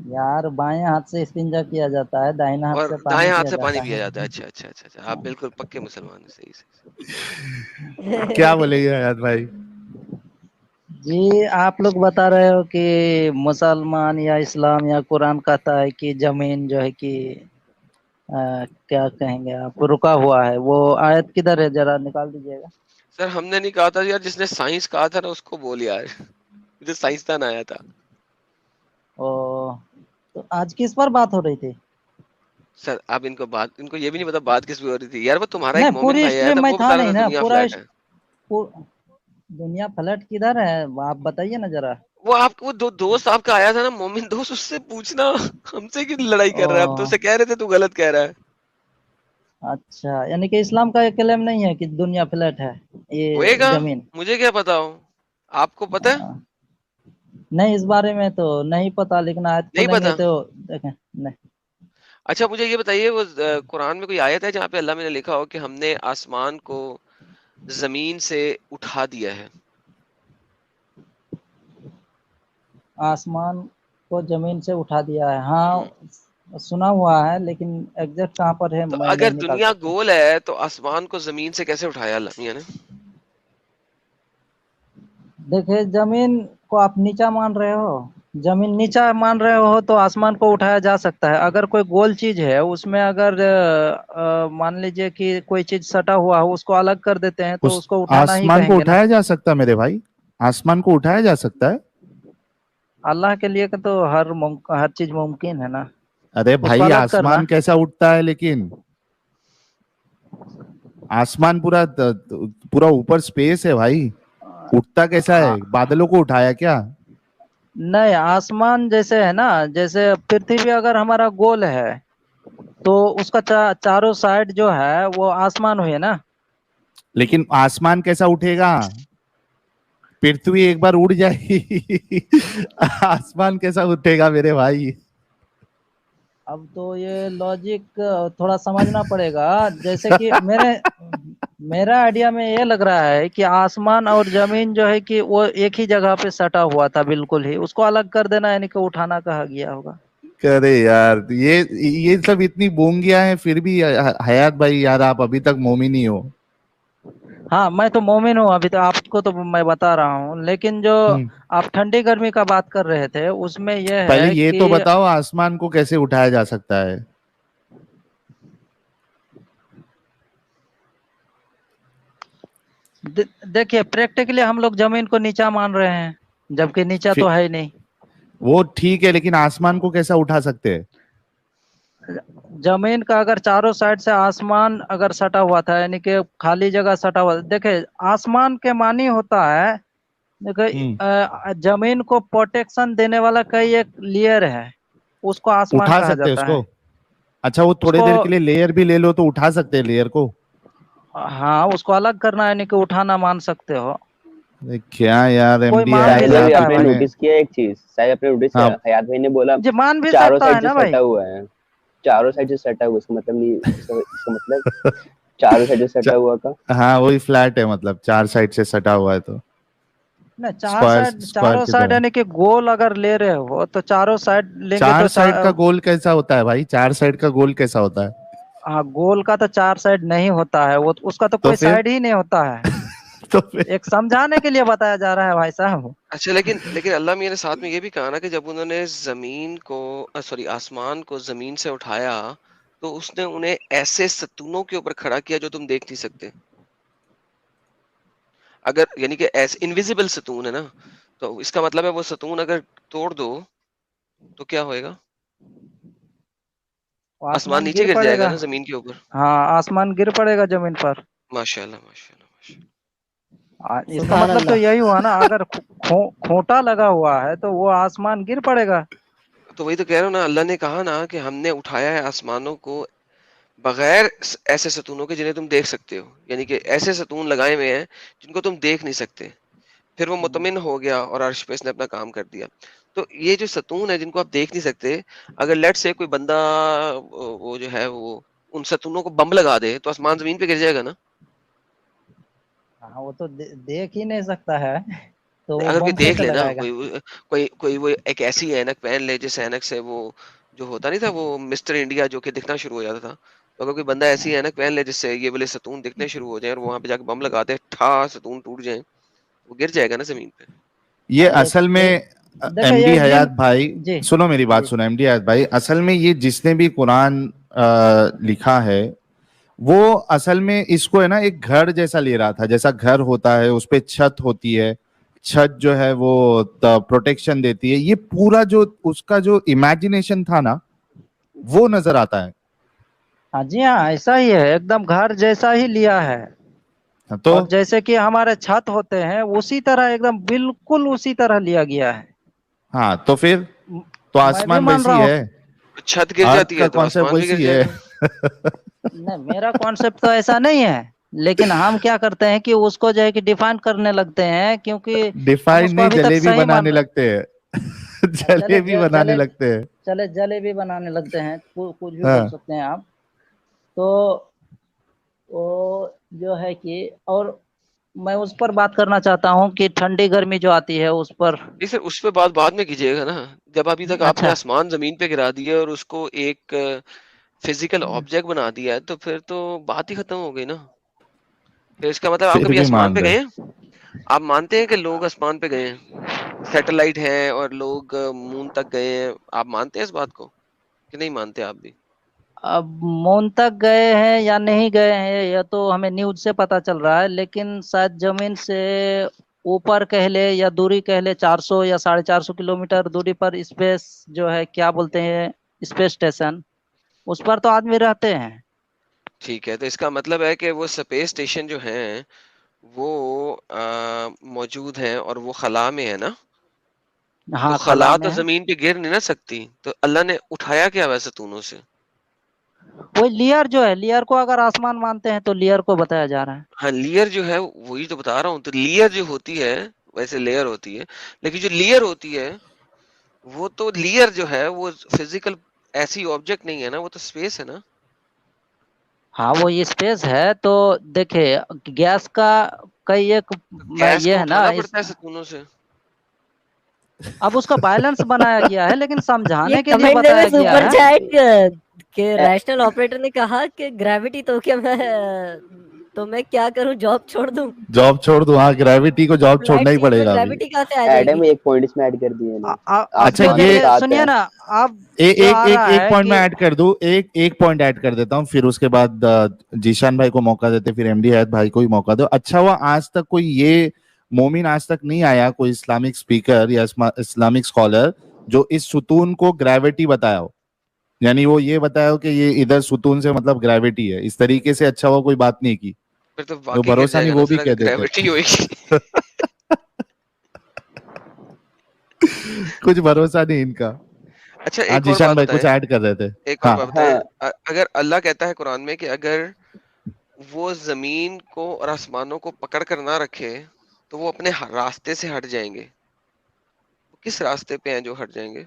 यार बाएं हाथ से इस्तिंजा किया जाता है, दाहिने हाथ اور से دائیں पानी ہاتھ पिया سے پانی जाता پیا ہے. جاتا ہے. اچھا اچھا اچھا اچھا, آپ بالکل پکے مسلمان ہیں. صحیح صحیح. کیا بولے گے حیات بھائی؟ جی آپ لوگ بتا رہے ہو کہ مسلمان یا اسلام یا قرآن کہتا ہے کہ زمین جو ہے کہ کیا کہیں گے آپ، رکا ہوا ہے. وہ آیت کدھر ہے، ذرا نکال دیجیے گا. سر ہم نے نہیں کہا تھا یار, جس نے سائنس کہا تھا نا اس کو بول یار, جو سائنسدان آیا تھا. او تو آج کس پر بات ہو رہی تھی؟ سر اب ان کو یہ بھی نہیں پتا بات کس پہ ہو رہی تھی. یار وہ تمہارا ایک نہیں مومن پوری بھائی آیا اسٹریم تھا, میں وہ تھا بتا رہا نہیں تھا نا، دنیا پورا فلیٹ ہے. دنیا فلیٹ کدھر ہے آپ بتائیے نا ذرا. وہ آپ کو دوست آپ کا آیا تھا نا, مومن دوست, اس سے پوچھنا ہم سے کیوں لڑائی کر رہا ہے. ہم تو او اسے کہہ رہے تھے تو غلط کہہ رہا ہے. اچھا، یعنی کہ اسلام کا یہ کلیم نہیں ہے کہ دنیا فلیٹ ہے، ہوئے یہ گا, زمین. مجھے کیا پتا ہو, آپ کو پتا ہے؟ نہیں اس بارے میں تو نہیں پتا، لیکن آیت نہیں کھولیں گے پتا. تو دیکھیں. نہیں اچھا مجھے یہ بتائیے, وہ قرآن میں کوئی آیت ہے جہاں پہ اللہ میں نے لکھا ہو کہ ہم نے آسمان کو زمین سے اٹھا دیا ہے؟ آسمان کو زمین سے اٹھا دیا ہے، ہم، ہاں سنا ہوا ہے، لیکن ایگزیکٹ کہاں پر ہے تو میں اگر نہیں نکال دنیا سکتا. گول ہے تو آسمان کو زمین سے کیسے اٹھایا اللہ میاں نے؟ دیکھیں زمین کو آپ نیچا مان رہے ہو، زمین نیچا مان رہے ہو تو آسمان کو اٹھایا جا سکتا ہے. اگر کوئی گول چیز ہے اس میں اگر مان لیجئے کہ کوئی چیز سٹا ہوا ہو، اس کو الگ کر دیتے ہیں تو اس کو اٹھانا ہی آسمان کہیں کو گے نا. اٹھایا جا سکتا ہے میرے بھائی, آسمان کو اٹھایا جا سکتا ہے. اللہ کے لیے تو ہر چیز ممکن ہے نا. ارے اس کو بھائی الگ کرنا. آسمان کیسا اٹھتا ہے, لیکن آسمان پورا پورا اوپر سپیس ہے بھائی, اٹھتا کیسا ہے؟ بادلوں کو اٹھایا کیا؟ نہیں آسمان جیسے ہے نا, جیسے پرتھوی اگر ہمارا گول ہے تو اس کا چاروں سائڈ جو ہے وہ آسمان ہوئے نا. لیکن آسمان کیسا اٹھے گا؟ پرتھوی ایک بار اڑ جائے گی, آسمان کیسا اٹھے گا میرے بھائی؟ اب تو یہ لاجک تھوڑا سمجھنا پڑے گا. جیسے کہ میرا آئیڈیا میں یہ لگ رہا ہے کہ آسمان اور زمین جو ہے کہ وہ ایک ہی جگہ پہ سٹا ہوا تھا بالکل ہی, اس کو الگ کر دینا یعنی کہ اٹھانا کہا گیا ہوگا. ارے یار یہ سب اتنی بونگیاں ہیں, پھر بھی حیات بھائی یار آپ ابھی تک مومن ہی ہو. ہاں میں تو مومن ہوں, ابھی تو آپ کو تو میں بتا رہا ہوں, لیکن جو آپ ٹھنڈی گرمی کا بات کر رہے تھے اس میں یہ پہلے ہے یہ کہ تو بتاؤ آسمان کو کیسے اٹھایا جا سکتا ہے؟ دیکھیے پریکٹیکلی ہم لوگ زمین کو نیچا مان رہے ہیں, جبکہ نیچا تو ہے ہی نہیں. وہ ٹھیک ہے, لیکن آسمان کو کیسا اٹھا سکتے ہیں؟ زمین کا اگر چاروں سائڈ سے آسمان اگر سٹا ہوا تھا, یعنی کہ خالی جگہ سٹا ہوا, دیکھیں آسمان کے معنی ہوتا ہے, دیکھیں زمین کو پروٹیکشن دینے والا کئی ایک لیئر ہے, اس کو آسمان اٹھا کہا سکتے اس جاتا ہے. کو؟ اچھا وہ اس تھوڑے کو دیر کے لیے لیئر بھی لے لو تو اٹھا سکتے ہیں لیئر کو؟ ہاں اس کو الگ کرنا یعنی کہ اٹھانا مان سکتے ہو. کیا یار ایم کوئی ڈی مان آئی بھی ساحل بھائی آپ سکتا آپ ہے نے بھائی. اتنے نوٹس کیا ایک چیز, ساحل آپ نے نوٹس ہاں کیا, حیات بھائی نے بولا جی مان بھی چاروں سکتا ہے سائڈ سے نا بھائی. سٹا ہوا ہے, چاروں سائڈ سے سٹا ہوا, اس کا مطلب نہیں, اس کا مطلب چاروں سائڈ سے سٹا ہوا کا ہاں وہی فلیٹ ہے, مطلب چار سائڈ سے سٹا ہوا ہے تو نہیں اسکوائر چاروں کی سائڈ طرح. یعنی کہ گول اگر لے رہے ہو تو چاروں سائڈ لیں گے چار تو سائڈ کا گول کیسا ہوتا ہے بھائی؟ چار سائڈ کا گول کیسا ہوتا ہے؟ ہاں گول کا تو چار سائڈ نہیں ہوتا ہے, وہ اس کا تو کوئی سائڈ ہی نہیں ہوتا ہے. تو پھر ایک سمجھانے کے لیے بتایا جا رہا ہے بھائی صاحب. اچھا لیکن اللہ میاں نے ساتھ میں یہ بھی کہا نا کہ جب انہوں نے زمین کو آسمان کو زمین سے اٹھایا تو اس نے انہیں ایسے ستونوں کے اوپر کھڑا کیا جو تم دیکھ نہیں سکتے. اگر یعنی کہ ایسے انویزیبل ستون ہے نا, تو اس کا مطلب ہے وہ ستون اگر توڑ دو تو کیا ہوئے گا؟ آسمان آسمان نیچے گر گر پڑے جائے گا گا. نا زمین کے اوپر. ہاں آسمان گر پڑے گا زمین پر. ماشاء اللہ ماشاء اللہ ماشاء اللہ. اس کا سبحان مطلب تو اللہ. یہی ہوا نا, اگر کھوٹا لگا ہوا ہے تو وہ آسمان گر پڑے گا. تو وہی تو کہہ رہا ہوں نا, اللہ نے کہا نا کہ ہم نے اٹھایا ہے آسمانوں کو بغیر ایسے ستونوں کے جنہیں تم دیکھ سکتے ہو, یعنی کہ ایسے ستون لگائے ہوئے ہیں جن کو تم دیکھ نہیں سکتے. پھر وہ مطمئن ہو گیا اور عرش پہ اس نے اپنا کام کر دیا. تو یہ جو ستون ہے جن کو آپ دیکھ نہیں سکتے, اگر لیٹ سے کوئی بندہ وہ جو ہے وہ ان ستونوں کو بم لگا دے تو آسمان زمین پہ گر جائے گا نا. ہاں وہ تو دیکھ ہی نہیں سکتا ہے. تو وہ اگر کوئی بم دیکھ کیسے لے نا، لگائے گا؟ کوئی وہ ایک ایسی اینک پہن لے جس اینک سے وہ جو ہوتا نہیں تھا وہ مسٹر انڈیا جو کہ دکھنا شروع ہو جاتا تھا، تو اگر کوئی بندہ ایسی اینک پہن لے جس سے یہ والے ستون دکھنے شروع ہو جائیں اور وہاں پہ جا کے بم لگاتے ٹھا ستون ٹوٹ جائیں، وہ گر جائے گا نا زمین پہ. یہ اصل میں دیکھیں ایم ڈی یہ حیات بھائی جی سنو میری بات جی سنو ایم ڈی حیات بھائی، اصل میں یہ جس نے بھی قرآن لکھا ہے وہ اصل میں اس کو ہے نا ایک گھر جیسا لے رہا تھا، جیسا گھر ہوتا ہے اس پہ چھت ہوتی ہے، چھت جو ہے وہ پروٹیکشن دیتی ہے، یہ پورا جو اس کا جو امیجنیشن تھا نا وہ نظر آتا ہے. ہاں جی ہاں ایسا ہی ہے، ایک دم گھر جیسا ہی لیا ہے. تو اور جیسے کہ ہمارے چھت ہوتے ہیں اسی طرح ایک دم بالکل اسی طرح لیا گیا ہے. ہاں تو پھر تو میں بھی آسمان مان رہا ویسی ہوں ہے، چھت گر ارتھ جاتی کا ہے تو کانسیپٹ آسمان بھی گر ویسی جائے ہے. گا. نہیں میرا کانسیپٹ تو ایسا نہیں ہے، لیکن ہم کیا کرتے ہیں کہ اس کو جو ہے کہ ڈیفائن کرنے لگتے ہیں، کیونکہ ہم اس ڈیفائن کو نہیں، ابھی تک جلیبی صحیح مان بنانے رہے لگتے ہیں چلے جلیبی بنانے لگتے ہیں. چلے جلیبی بنانے لگتے ہیں، کچھ بھی ہاں بول سکتے ہیں آپ. تو وہ جو ہے کہ اور میں اس پر بات کرنا چاہتا ہوں کہ ٹھنڈی گرمی جو آتی ہے اس پر. نہیں سر اس پہ بات بعد میں کیجیے گا نا، جب ابھی تک آپ نے اچھا آسمان زمین پہ گرا دیا اور اس کو ایک فزیکل آبجیکٹ بنا دیا ہے تو پھر تو بات ہی ختم ہو گئی نا. پھر اس کا مطلب آپ پھر کبھی بھی آسمان مان پہ رہے گئے ہیں؟ آپ مانتے ہیں کہ لوگ آسمان پہ گئے ہیں، سیٹلائٹ ہیں اور لوگ مون تک گئے ہیں، آپ مانتے ہیں اس بات کو کہ نہیں مانتے آپ بھی؟ اب مون تک گئے ہیں یا نہیں گئے ہیں یہ تو ہمیں نیوز سے پتا چل رہا ہے، لیکن شاید زمین سے اوپر کہہ لے یا دوری کہہ لے 400 یا 450 کلومیٹر دوری پر اسپیس جو ہے کیا بولتے ہیں اسپیس اسٹیشن، اس پر تو آدمی رہتے ہیں. ٹھیک ہے، تو اس کا مطلب ہے کہ وہ اسپیس اسٹیشن جو ہیں وہ موجود ہیں اور وہ خلا میں ہے نا، تو ہاں خلا خلا میں تو ہے. زمین پہ گر نہیں نہ سکتی، تو اللہ نے اٹھایا کیا ویسے ستونوں سے؟ وہی لیئر جو ہے، لیئر کو اگر آسمان مانتے ہیں تو لیئر کو بتایا جا رہا ہے. ہاں لیئر جو ہے وہی تو بتا رہا ہوں، تو لیئر جو ہوتی ہے ویسے لیئر ہوتی ہے، لیکن جو لیئر ہوتی ہے وہ تو لیئر جو ہے وہ فزیکل ایسی آبجیکٹ نہیں ہے نا، وہ تو اسپیس ہے نا. ہاں وہ اسپیس ہے، تو دیکھے گیس کا کئی ایک میں گیس یہ کو ہے نا اٹھانا پڑتا ہے ستونوں سے. اب اس کا بیلنس بنایا گیا ہے لیکن یہ سمجھانے کے لیے کمنٹ دے دے بتایا گیا سپر ہے. چیٹ کہ ریشنل آپریٹر نے کہا کہ گریوٹی تو کیا میں کیا کروں، جاب چھوڑ دوں؟ جاب چھوڑ دو، ہاں گریوٹی کو جاب فلائٹ چھوڑنا ہی سیٹ پڑے میں گا ابھی. گریوٹی کہاں سے آ جائے ایڈم گی؟ ایک پوائنٹ اس میں ایڈ کر دیے نا، اب اچھا جو یہ دیکھے ساتھ سنیے ہے. نا، اب جو آ ایک رہا ہے پوائنٹ میں کہ ایڈ کر دوں، ایک پوائنٹ ایڈ کر دیتا ہوں، پھر اس کے بعد جیشان بھائی کو موقع دیتے، پھر ایم ڈی حیات بھائی کو ہی موقع دو. اچھا ہوا آج تک کوئی یہ مومن آج تک نہیں آیا، کوئی اسلامک اسپیکر یا اسلامک اسکالر جو اس ستون کو گریوٹی بتایا ہو، یعنی وہ یہ بتایا ہو کہ یہ ادھر ستون سے مطلب گریوٹی ہے، اس طریقے سے اچھا ہوا کوئی بات نہیں کی. پھر تو جو واقعی گر بھروسہ جائے نہیں گا نا وہ بھی سر کہہ اگر دیتے. گریوٹی ہوئے گی. کچھ بھروسہ نہیں ان کا. اچھا ہاں ایک اور جیشان بات بھائی کچھ بتائیں، ایڈ کر رہے تھے. ایک اور ہاں بات ہاں بتائیں، اگر اللہ کہتا ہے قرآن میں کہ اگر وہ زمین کو اور آسمانوں کو پکڑ کر نہ رکھے تو وہ اپنے راستے سے ہٹ جائیں گے. کس راستے پہ ہیں جو ہٹ جائیں گے؟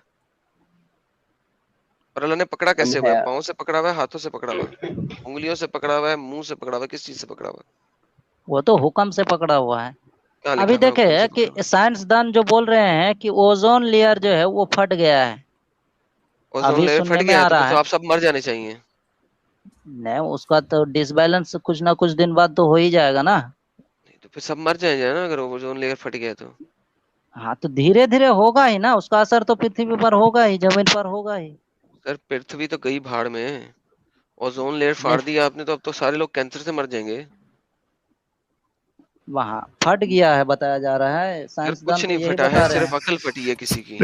اور اللہ نے پکڑا اب کیسے ہوا ہے ہے؟ پاؤں سے پکڑا ہوا ہے، ہاتھوں سے پکڑا ہوا ہے، انگلیوں سے پکڑا ہوا ہے، منہ سے پکڑا ہوا ہے، کس چیز سے پکڑا ہوا ہے؟ وہ تو حکم سے پکڑا ہوا ہے. کہاں ابھی لکھا ہوا ہے دیکھے حکم سے کہ پکڑا ہوا سائنسدان جو بول رہے ہیں کہ اوزون لیئر جو ہے وہ پھٹ گیا ہے، ہے؟ اوزون ابھی لیئر سننے پھٹ میں گیا ہے آ تو پھر رہا تو ہے. آپ سب مر جانے چاہیے. نہیں اس کا تو ڈس بیلنس کچھ نہ کچھ دن بعد تو ہو ہی جائے گا نا. تو پھر سب مر جائیں گے نا اگر اوزون لیئر پھٹ گیا تو. ہاں تو دھیرے دھیرے ہوگا ہی نا، اس کا اثر تو پرتھوی پر ہوگا ہی، زمین پر ہوگا ہی. سر پرتھوی تو گئی بھاڑ میں، اوزون لیئر نہیں پھاڑ دیا آپ نے تو اب تو سارے لوگ کینسر سے مر جائیں گے. وہاں پھٹ گیا ہے بتایا جا رہا ہے، سر سائنسدان کچھ تو نہیں یہی پھٹا ہے، بتا رہے صرف ہیں. عقل پھٹی ہے کسی کی.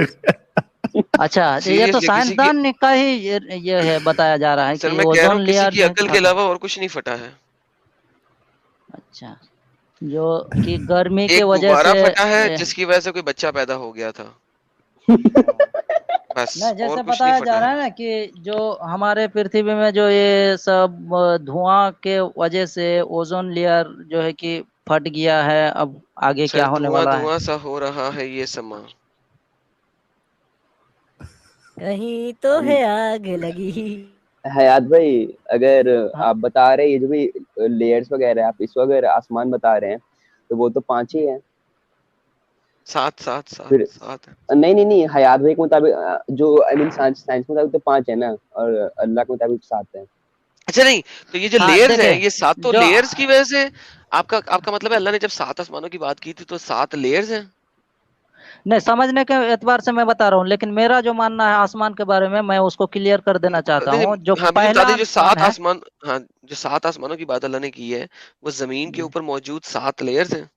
اچھا یہ تو سیریسلی کسی کی، سائنسدان کا ہی یہ ہے بتایا جا رہا ہے سر کہ میں کہہ رہا اوزون ہوں کسی لیئر کی جو ہے عقل کے پھٹا. علاوہ اور کچھ نہیں پھٹا ہے. اچھا جو کہ گرمی کے ایک وجہ غبارہ سے پھٹا ہے جس کی وجہ سے کوئی بچہ پیدا ہو گیا تھا، بس نہیں اور جیسے کچھ نہیں بتایا جا پھٹا رہا ہے. ہے نا کہ جو ہمارے پرتھوی میں جو یہ سب دھواں کے وجہ سے اوزون لیئر جو ہے کہ پھٹ گیا ہے، اب آگے سر کیا ہونے دھواں والا ہے. دھواں سا ہو رہا ہے یہ سما. کہیں تو ہے آگ لگی. حیات بھائی اگر ہاں آپ بتا رہے ہیں یہ جو بھی لیئرز وغیرہ آپ اس وقت آسمان بتا رہے ہیں تو وہ تو 5 ہی ہیں. सात सात सात फिर सात है। नहीं हयात भाई के मुताबिक जो आई मीन साइंस के मुताबिक तो 5 है ना, और अल्लाह के मुताबिक 7 है। अच्छा नहीं, तो ये जो हाँ लेयर्स हैं, देखिए ये 7 तो जो लेयर्स की वजह से आपका मतलब है अल्लाह ने जब 7 आसमानों की बात की थी तो 7 लेयर्स हैं? नहीं, समझने के एतबार से मैं बता रहा हूँ, लेकिन मेरा जो मानना है आसमान के बारे में, मैं उसको क्लियर कर देना चाहता नहीं, हूँ। जो हाँ मुझे बता पहला दीजिए, जो आसमान 7 है, आसमान, हाँ जो 7 आसमानों की बात अल्लाह ने की है, वो जमीन के ऊपर मौजूद 7 लेयर्स हैं?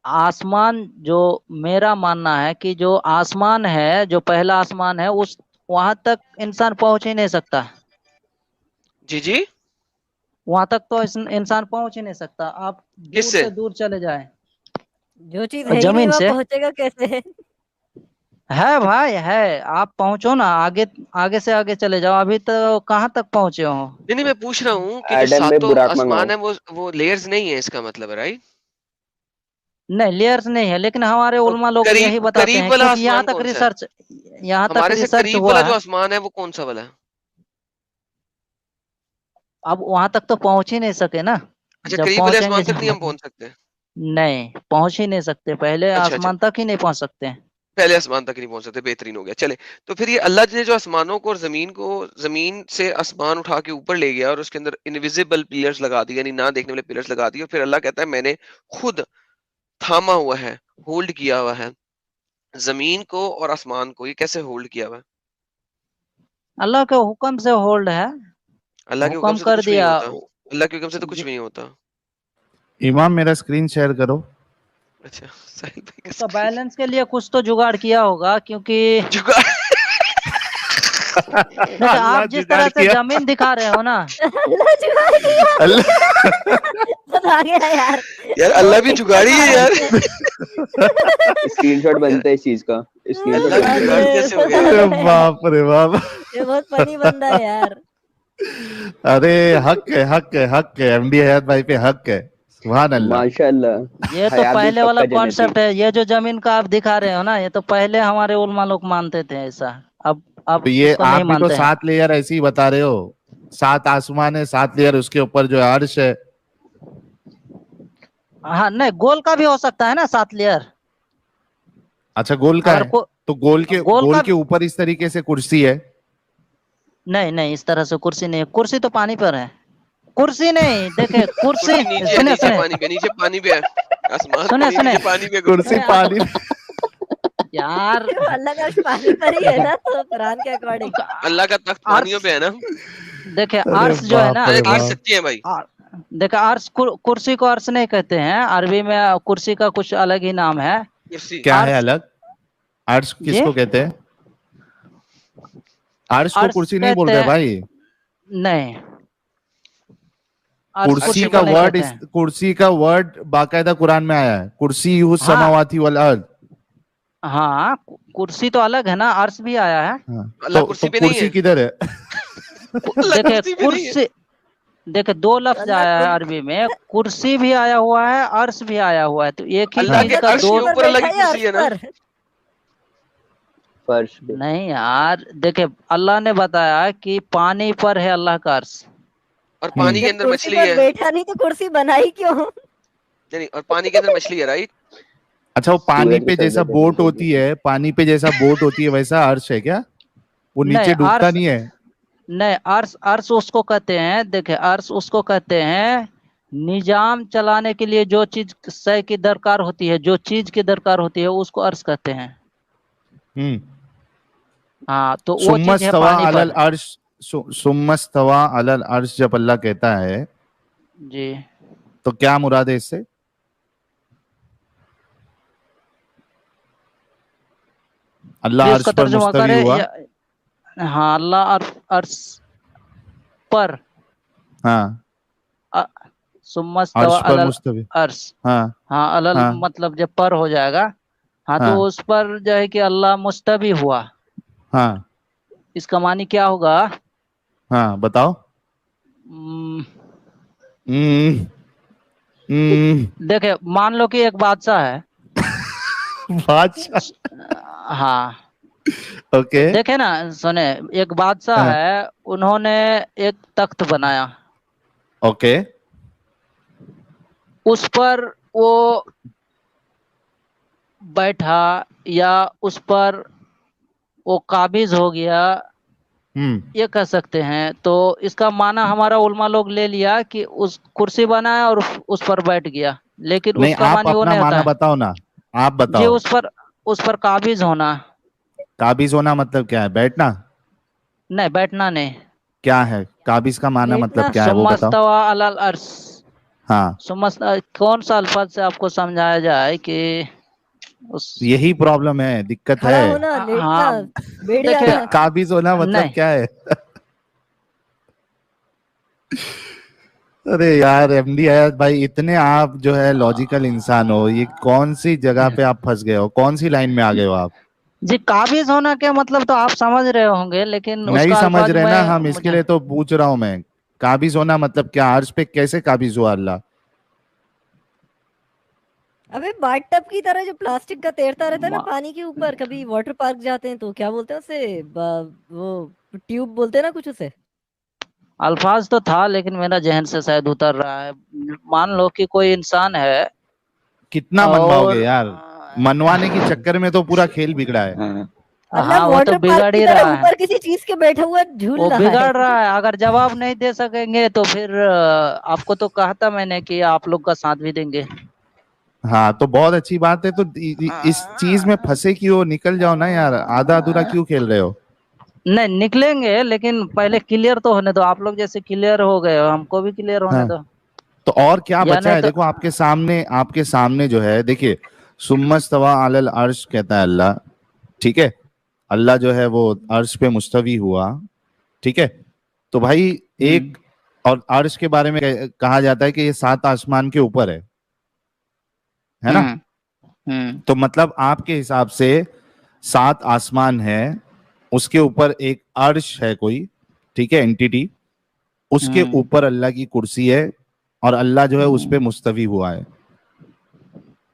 आसमान जो मेरा मानना है कि जो आसमान है, जो पहला आसमान है, उस वहां तक इंसान पहुंच ही नहीं सकता। जी जी। वहां तक तो इंसान पहुंच ही नहीं सकता। आप दूर किससे? से दूर चले जाएं जो चीज है ही नहीं जमीन वह से। पहुंचेगा कैसे? है भाई, है, आप पहुंचो ना, आगे आगे से आगे चले जाओ। अभी तो कहाँ तक पहुंचे हो? नहीं मैं पूछ रहा हूँ कि जो एडम में 7 बुराक मंगाओ। आसमान है वो लेयर्स नहीं है, इसका मतलब है, राइट? नहीं, लेयर्स नहीं है, लेकिन हमारे तो उलमा लोग करीब यही बताते करीब हैं, वाला क्योंकि आसमान कौन सा है? यहाँ तक हमारे से रिसर्च करीब वाला हुआ जो है। आसमान है वो कौन सा वाला है? अब वहां तक तो पहुंच ही नहीं सके ना। अच्छा, जब करीब वाले पहुंचेंगे आसमान तक नहीं हम जब, पहुंच सकते? नहीं पहुंच ही नहीं सकते, पहले अच्छा अच्छा, आसमान तक ही नहीं पहुंच सकते। पहले आसमान तक नहीं पहुंच सकते, बेहतरीन हो गया। चले, तो फिर ये अल्लाह ने जो आसमानों को और जमीन से आसमान उठा के ऊपर ले गया और उसके अंदर इनविजिबल पिलर्स लगा दिए, यानी ना देखने वाले पिलर्स लगा दिए, और फिर अल्लाह कहता है मैंने खुद थामा हुआ है, होल्ड किया हुआ है जमीन को और आसमान को। ये कैसे होल्ड किया हुआ है? अल्लाह के हुक्म से होल्ड है, अल्लाह के हुक्म हुक्म से तो कर कुछ भी नहीं दिया। होता। अल्लाह के हुक्म से तो कुछ जी, भी नहीं होता। इमाम मेरा स्क्रीन शेयर करो। अच्छा, साहिल भाई का उसका स्क्रीन बैलेंस के लिए कुछ तो जुगाड़ किया होगा, क्योंकि जुगाड़। देखिए अल्लाह आप जिस जुगाड़ तरह से किया। जमीन दिखा रहे हो ना, अल्लाह जुगाड़ किया। अल्लाह बता गया यार, यार बहुत अल्लाह भी टिपिकल जुगाड़ी है यार। भारत स्क्रीनशॉट यार बनता है इस चीज का, स्क्रीनशॉट अल्लाह भी बनता जुगाड़ है। कैसे हो गया अरे यार? बाप रे बाप। ये बहुत फनी बंदा है यार। अरे हक है, हक है, हक है, एमडी हयात भाई पे हक है। सुभान अल्लाह। माशाल्लाह। ये तो हयात भी पहले वाला पक्का जन्नती। कॉन्सेप्ट है। ये जो जमीन का आप दिखा रहे हो ना, ये तो पहले हमारे उलमा लोग मानते थे ऐसा। अब तो ये उसको आप नहीं भी तो मानते हैं। 7 लेयर ऐसे ही बता रहे हो। 7 आसमान है, 7 लेयर, उसके ऊपर जो अर्श है। हाँ, नहीं, गोल का भी हो सकता है ना 7 लेयर। अच्छा, गोल का अगर है, तो गोल गोल का के ऊपर इस तरीके से कुर्सी है। नहीं नहीं, इस तरह से कुर्सी नहीं है। कुर्सी तो पानी पर है। कुर्सी नहीं, देखे कुर्सी, कुर्सी नीचे है, सुने नीचे सुने पानी पे, नीचे पानी पे है। आसमान पे सुने नहीं, सुने नीचे पानी पे कुर्सी। कुर्सी अरे पानी। यार, वो अल्लाह का अर्श पानी पर ही है ना, तो कुरान के अकॉर्डिंग। अल्लाह का तख्त पानियों अर्श, पे है ना? देखे अरे अर्श जो है ना, बाप रे गिर बाप। सकती है भाई। देखे अर्श, कुर्सी को अर्श नहीं कहते हैं अरबी में। कुर्सी का कुछ अलग ही नाम है। कुर्सी क्या है अर्श, अलग? अर्श जी, किसको कहते हैं? अर्श को अर्श कुर्सी नहीं कहते बोलते हैं। भाई। नहीं, अर्श अर्श कुर्सी को नहीं कहते हैं। कुर्सी का वर्ड बाकायदा कुरान में आया है। कुर्सी यू हाँ समावाती वल अर्द। हाँ, कुर्सी तो अलग है ना, अर्श भी आया है। हाँ, अल्लाह तो कुर्सी पे नहीं कुर्सी है। किधर है? अल्लाह देखे कुर्सी पे नहीं है। कुर्सी, देखे 2 लफ्ज अल्लाह आया है खुद अरबी में। कुर्सी भी आया हुआ है, अर्श भी आया हुआ है, तो एक ही अल्लाह चीज के का अर्श 2। के पर ऊपर अल्लाह बैठा की है कुर्सी अर्श है ना? पर। फर्श पे। नहीं यार, देखे अल्लाह ने बताया कि पानी पर है अल्लाह का अर्श। और पानी के जब अंदर कुर्सी मछली पर है। बैठा नहीं तो कुर्सी बनाई क्यों? नहीं, और पानी के अंदर मछली है, राइट? अच्छा, वो पानी सूरज के पे जैसा सजदे पे बोट बिल्कुल होती है, पानी पे जैसा बोट होती है, वैसा अर्श है क्या? वो नहीं, नीचे डूबता अर्श नहीं है? नहीं, अर्श अर्श उसको कहते हैं। देखे अर्श उसको कहते हैं, निजाम चलाने के लिए जो चीज शय की दरकार होती है, जो चीज की दरकार होती है, उसको अर्श कहते हैं। हम्म। हाँ, तो वो चीज है सुम्मस्तवा पानी अलल पर। अर्श। सुम्मस्तवा अलल अर्श जब अल्लाह कहता है, जी, तो क्या मुराद है इससे? अल्लाह जी, अर्श उसका पर तर्जुमा मुस्तवी करे हुआ। हाँ, अल्लाह अर्श पर, हाँ, सुम्मस्तवा अर्श पर अलल मुस्तवी। अर्श। हाँ हाँ, अलल हाँ मतलब जब पर हो जाएगा। हाँ, तो हाँ उस पर जो है कि अल्लाह मुस्तवी हुआ, हाँ इसका मानी क्या होगा? हाँ, बताओ। हम्म, हम्म। देखे मान लो कि एक बादशाह है। बादशाह। हाँ, ओके। देखे ना, सुने, एक बादशाह हाँ, है, उन्होंने एक तख्त बनाया। ओके। उस पर वो बैठा या उस पर वो काबिज हो गया, ये कह सकते हैं। तो इसका माना हमारा उलमा लोग ले लिया कि उस कुर्सी बनाया और उस पर बैठ गया, लेकिन नहीं, उसका आप मानी वो अपना नहीं होता माना है बताओ ना, आप जी। बताओ। उस पर काबिज होना। काबिज होना मतलब क्या है? बैठना? नहीं, बैठना नहीं। क्या है काबिज का माना, मतलब लेटना। क्या है वो बताओ। सुमस्तवा अलल अर्श। हाँ, कौन सा अल्फाज से आपको समझाया जाए कि उस यही प्रॉब्लम है, दिक्कत खड़ा है। होना, लेटना, हाँ बैठ देखिए, जाना। काबिज होना मतलब नहीं क्या है? अरे यार एमडी हयात भाई, इतने आप जो है लॉजिकल इंसान हो, ये कौन सी जगह पे आप फंस गए हो, कौन सी लाइन में आ गए हो आप? जी, काबिज होना क्या मतलब तो आप समझ रहे होंगे, लेकिन नहीं उसका समझ अल्फाज रहे ना हम, इसके मुझे लिए तो पूछ रहा हूं मैं। काबिज होना मतलब क्या? अर्श पे कैसे काबिज हुआ अल्लाह? अबे बाथटब की तरह जो प्लास्टिक का तैरता रहता है ना मा- पानी के ऊपर, कभी वाटर पार्क जाते हैं तो क्या बोलते हैं उसे, वो ट्यूब बोलते हैं ना कुछ उसे। अल्फाज तो था, लेकिन मेरा जहन से शायद उतर रहा है। मान लो कि कोई इंसान है कितना मनवाओगे और यार? मनवाने के चक्कर में तो पूरा खेल बिगड़ा है। अल्लाह हाँ, वो तो वाटर पार्क बिगड़ की ही तरह रहा है, ऊपर किसी चीज के बैठा हुआ झूल वो रहा है। बिगड़ रहा है। अगर जवाब नहीं दे सकेंगे तो फिर आपको तो कहा था मैंने कि आप लोग का साथ भी देंगे। हाँ तो बहुत अच्छी बात है, तो इस चीज में फंसे क्यों? निकल जाओ ना यार, आधा अधूरा क्यों खेल रहे हो? नहीं निकलेंगे, लेकिन पहले क्लियर तो होने दो। आप लोग जैसे क्लियर हो गए हो, हमको भी क्लियर होने हाँ, दो। तो और क्या या बचा नहीं है? तो देखो आपके सामने जो है, देखिए, सुम्मस्तवा अलल अर्श कहता है अल्लाह, ठीक है? अल्लाह जो है वो अर्श पे मुस्तवी हुआ, ठीक है? तो भाई एक, और अर्श के बारे में कहा जाता है कि ये 7 आसमान के ऊपर है ना? हम्म तो मतलब आपके हिसाब से 7 आसमान है, उसके ऊपर एक अर्श है कोई, ठीक है, एंटिटी, उसके हम्म ऊपर अल्लाह की कुर्सी है, और अल्लाह जो है उस पे मुस्तवी हुआ है।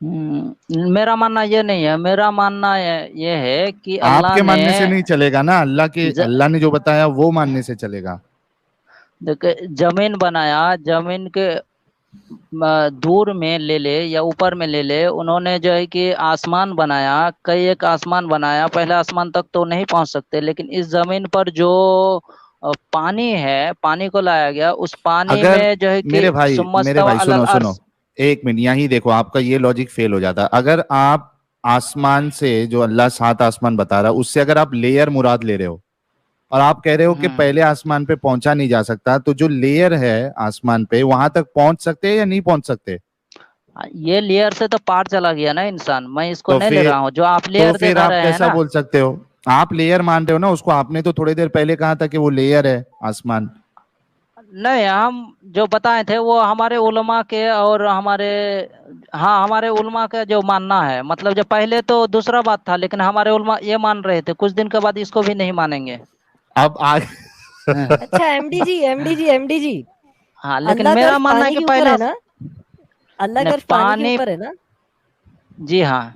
मेरा मानना ये नहीं है। मेरा मानना ये है कि अल्लाह आपके ने मानने से नहीं चलेगा ना, ज, अल्लाह ने जो बताया वो मानने से चलेगा। देखिए, जमीन बनाया, जमीन के दूर में ले ले या ऊपर में ले ले, उन्होंने जो है कि आसमान बनाया, कई एक आसमान बनाया। पहले आसमान तक तो नहीं पहुंच सकते, लेकिन इस जमीन पर जो पानी है, पानी को लाया गया। उस पानी अगर में जो है कि मेरे सुमस्तवा भाई अलल सुनो सुनो, अर्श। एक मिनट, यहीं देखो आपका ये लॉजिक फेल हो जाता। अगर आप आसमान से, जो अल्लाह 7 आसमान बता रहा है, उससे अगर आप लेयर मुराद ले रहे हो, और आप कह रहे हो कि पहले आसमान पे पहुंचा नहीं जा सकता, तो जो लेयर है आसमान पे, वहां तक पहुंच सकते हैं या नहीं पहुंच सकते? ये लेयर से तो पार चला गया ना इंसान। मैं इसको तो नहीं ले फिर रहा हूँ, जो आप लेयर फिर दिखा आप रहे हैं कैसा ना। बोल सकते हो? आप लेयर मान रहे हो ना उसको, आपने तो थोड़ी देर पहले कहा था कि वो लेयर है आसमान। नहीं, हम जो बताए थे वो हमारे उलमा के और हमारे, हाँ, हमारे उलमा का जो मानना है। मतलब जो पहले तो दूसरा बात था, लेकिन हमारे उलमा ये मान रहे थे, कुछ दिन के बाद इसको भी नहीं मानेंगे। अब आगे हाँ, अच्छा एमडी जी, हाँ, लेकिन अल्लाह का मेरा अर्श मानना है पानी कि के ऊपर पहला, है ना? अल्लाह नहीं, का अर्श पानी के पानी, ऊपर है ना? जी हाँ,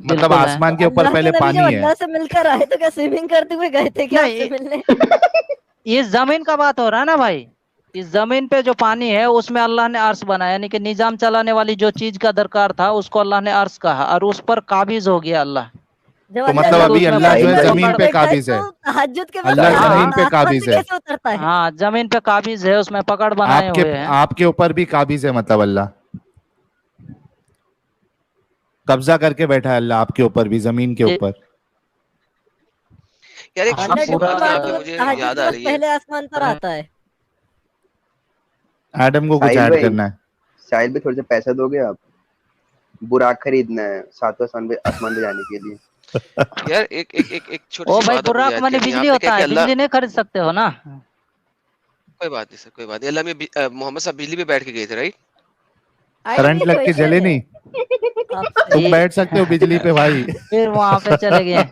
मतलब बिल्कुल है। तो आसमान के ऊपर अल्लाह के पहले नबी जब पानी है। अल्लाह से मिलकर आए तो क्या स्विमिंग करते हुए गए थे क्या उससे नहीं, मिलने? इस जमीन का बात हो रहा है ना भाई। इस जमीन पे जो पानी है उसमें अल्लाह ने अर्श बनाया, यानी कि निजाम चलाने वाली जो चीज का दरकार था उसको अल्लाह ने अर्श कहा, और उस पर काबिज हो गया अल्लाह। जब तो अल्लाह मतलब यानी कि अभी जमीन उसमें की अल्लाह जो साहिल है आसमान भाई, में जमीन पे बैठा है काबिज है, तो तहज्जुद के वक्त अल्लाह हाँ जमीन पे आसमान काबिज से है। कैसे उतरता है? हाँ, जमीन पे काबिज है, उसमें पकड़ बनाए आपके हुए हैं। आपके ऊपर भी काबिज है, मतलब अल्लाह कब्जा करके बैठा है, अल्लाह आपके ऊपर भी, जमीन के जी, ऊपर। यार एक हाँ, अल्लाह छोटी सी पूरा डुबकी बात यहाँ पे मारते वक्त मुझे तहज्जुद याद के आ वक्त रही है। पहले आसमान पर आता है। एडम को कुछ साहिल ऐड भाई, करना है? साहिल भाई थोड़े से पैसा दोगे आप? बुराक खरीदना है 7वें आसमान पे जाने के लिए। यार एक छोटी ओ सी भाई, बात और मुझे बुर्राक याद मनी करनी है। बिजली आपने क्या होता कि है, अल्लाह, बिजली नहीं खरीद सकते हो ना। कोई बात नहीं सर, कोई बात नहीं। अल्लाह में मोहम्मद साहब बिजली पे बैठ के गए थे, राइट? आई करंट नहीं लग के जले क्वेश्चन है नहीं? आपसे। तुम ये बैठ सकते हो बिजली पे भाई। फिर वहां पे चले गए।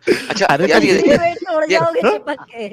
अच्छा अरे तो यार ये बिजली देखिए, में छोड़ ये जाओगे चिपक के।